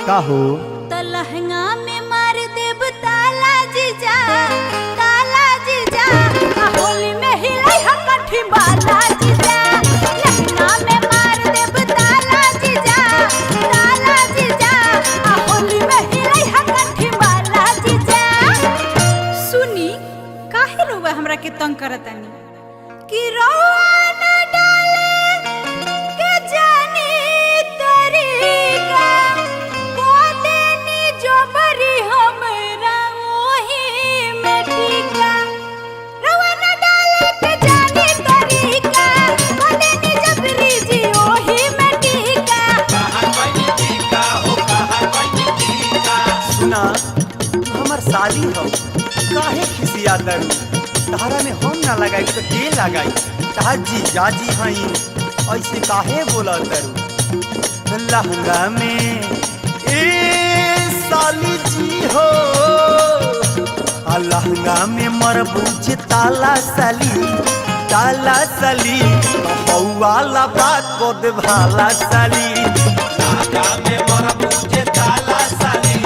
का हो तो लहंगा में मार देब ताला जीजा, ताला जीजा। होली में हिलाई हकठी बाला जीजा, लहंगा में मार देब ताला जीजा, ताला जीजा। होली में हिलाई हकठी बाला जीजा। सुनी काहे रोवा हमरा के तंग करतानी कि रोवा न डाले के जानी तरीका हमर शादी हो काहे खिसिया दरू तारा में हम ना लगाई तो के लगाई ताजी जाजी हई ऐसे काहे बोला दरू लहंगा में ए साली जी हो लहंगा में मरबूज ताला सली ताला सली वाला बात को दे भाला सली लहंगा में मरबूज ताला सली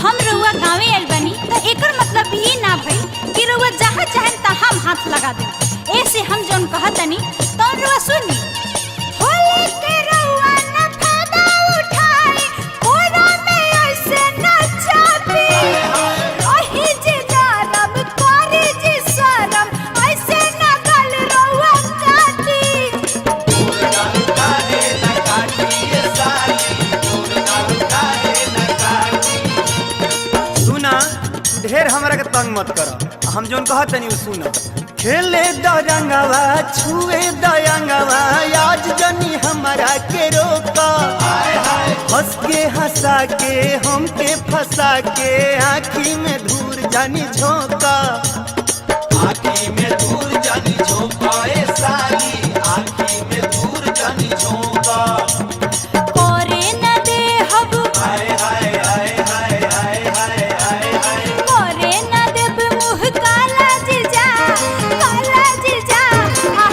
हम रउआ गाँवे आइल बानी तो एकर मतलब ये ना भई कि रउआ जहाँ चाहे तहाँ हाथ लगा दे। ऐसे हम जौन कहतनी तो रउआ सुनी। होली के रउआ न फायदा उठाई, कोरा में ऐसे न चापी। ओही जी नरम करी जी शरम, ऐसे न गल रउआ काटी। ढेर हमरा के तंग मत कर, हम जोन कहत नहीं सुन। खेले दरंगवा छुए दयंगवा आज जनी हमरा के रोका, हंस के हंसा के हमके फंसा के आँखी में धूर जानी झोंका, आँखी में धूर जानी झोंका ए साली, आँखी में धूर जानी झोंका। कोरे न दे हब हाय हाय हाय हाय हाय हाय हाय कोरे न देब मुँह काला जीजा, काला जीजा।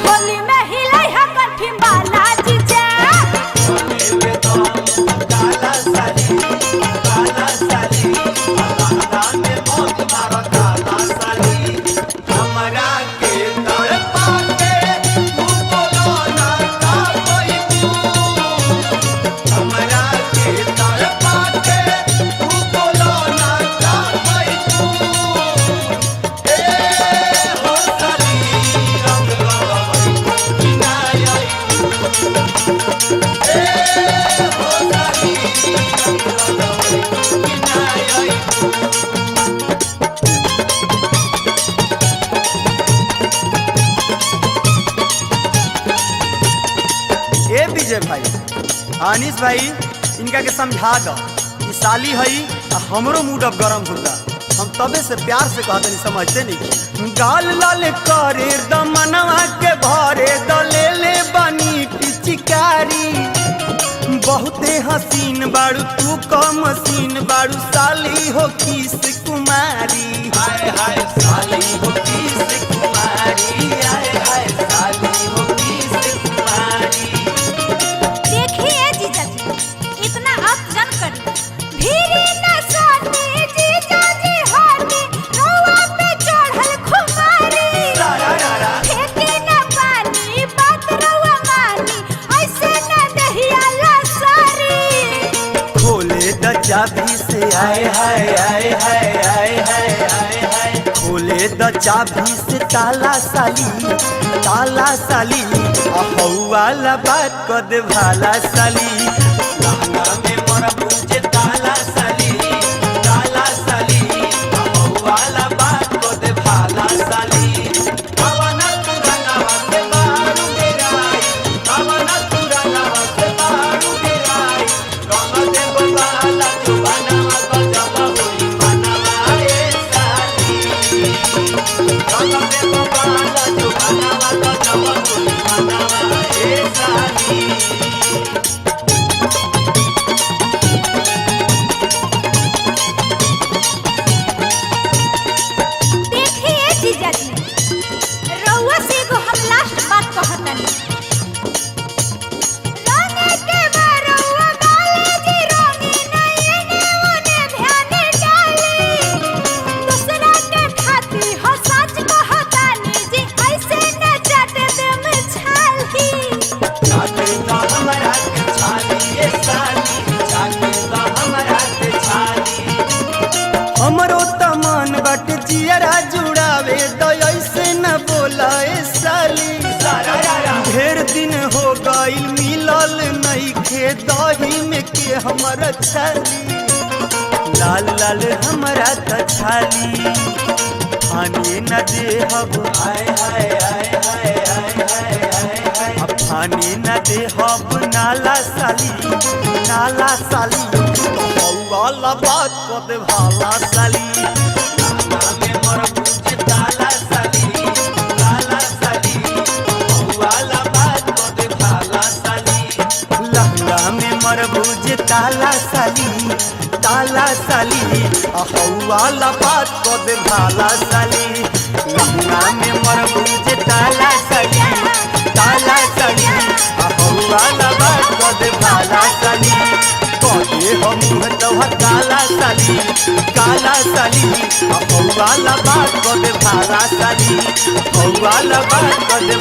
होली में हिलाई हकठी बाला जीजा। काला साली काला साली में मौत मारा काला साली हमरा के तड़पा के तू बोलो ना का कोई तू, हमरा के तड़पा के तू बोलो ना का कोई तू। ए हो साली रंग लगावई किनाय ए हो साली रंग लगावई किनाय। ए विजय भाई अनिस भाई इनका के समझा दो कि साली हई हमरो मूड अब गरम होता, हम तबे से प्यार से कहते नहीं समझते नहीं। गाल लाल करे दम हसीन बाड़ू तू क मसीन बाड़ू साली हो किस कुमारी हाय हाय साली हो किस कुमारी हाय हाय साली हो किस कुमारी। देखिए जीजा जी इतना आप जन करी भीरी न सोनी जीजा जी होती रोवा पे चढ़ल खुमारी फेंके न पानी बात रोवा मानी ऐसे न दहिया लसारी। खोले द चाबी से हाय हाय हाय हाय हाय हाय हाय हाय। खोले द चाबी से ताला साली वाला बात कर दे भाला साली। लहंगा में मोरा पूछे ताला साली वाला बात को दे भाला साली। कवना तू रंगवा से बारू गिराई कवना तू रंगवा से बारू गिराई रंग दे बाला जुबाना गजब होई मनवा ए साली। रंग दे बाला जुबाना गजब होई मनवा ए साली। देखिए जीजा जी रउआ से एगो हम लास्ट बात कहतनी रंगे के बरउआ गाले जी रंगी नहीं ने ओने ध्यान डाली दूसरा के खाती हो सच कहतानी जी ऐसे न चाटे दे में छाली। चाटे तो हमरा के छाली ए साली चाटे तो हमरा के छाली। हमरो तमन बट जियरा जुड़ावे तो ऐसे न बोला ए साली। ढेर दिन हो गइल मिलल नहीं खे दही में के हमर छाली लाल लाल हमरा त छाली फाने न देहब हाय हाय हाय हाय हाय हाय हाय हाय। अब फाने न देहब नाला साली वाला बात कर दे भाला साली। लहंगा में मोर पूछे ताला साली वाला बात को दे भाला साली। लहंगा में मरबूज ताला साली वाला बात को दे भाला साली। लहंगा में मरबूज ताला साली वाला बात को दे भाला साली। कहे हम तोहर काला साली वाला बात को दे भाला साली वाला बात को दे